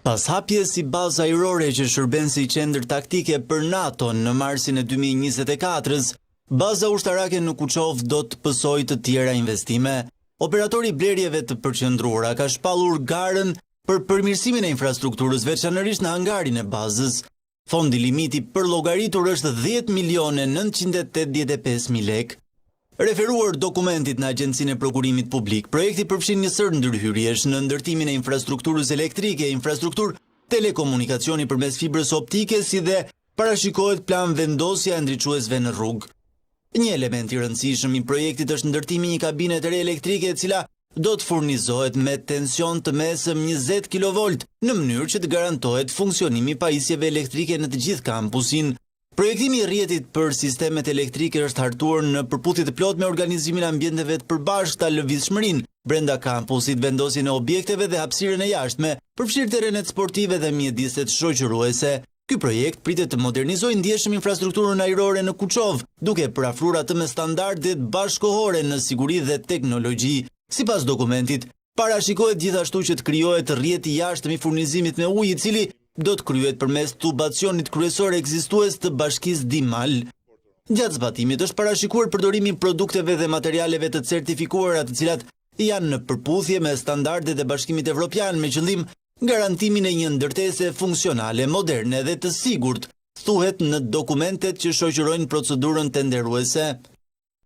Pas hapjes si bazë ajrore që shërben si qendër taktike për NATO në marsin e 2024-s, baza ushtarake në Kuçov do të pësojë të tjera investime. Operatori blerjeve të përqendruara ka shpallur garën për përmirësimin e infrastrukturës, veçanërisht në hangarin e bazës. Fondi limiti për llogaritur është 10.985.000 lekë. Referuar dokumentit në Agjencinë e Prokurimit Publik, projekti përfshin një sër ndërhyrjesh në ndërtimin e infrastrukturës elektrike, infrastrukturë telekomunikacioni përmes fibrës optike, si dhe parashikohet plan vendosja e ndriçuesve në rrugë. Një element i rëndësishëm i projektit është ndërtimi një kabine të re elektrike e cila do të furnizohet me tension të mesëm 20 kV në mënyrë që të garantohet funksionimi i pajisjeve elektrike në të gjithë kampusin. Projektimi i rrjetit për sistemet elektrike është hartuar në përputhje të plotë me organizimin e ambienteve të përbashkëta lëvizshmërinë brenda kampusit, vendosjen e objekteve dhe hapësirën e jashtme, përfshirë terrenet sportive dhe mjediset shoqëruese. Ky projekt pritet të modernizojë ndjeshëm infrastrukturën ajrore në Kuçov, duke përafruar atë me standardet bashkëkohore në siguri dhe teknologji. Sipas dokumentit, parashikohet gjithashtu që të krijohet rrjet i jashtëm i furnizimit me ujë, i cili do të kryhet përmes tubacionit kryesor ekzistues të bashkisë Dimal. Gjatë zbatimit është parashikuar përdorimi i produkteve dhe materialeve të certifikuara, të cilat janë në përputhje me standardet e Bashkimit Evropian me qëllim garantimin e një ndërtese funksionale, moderne dhe të sigurt, thuhet në dokumentet që shoqërojnë procedurën tenderuese.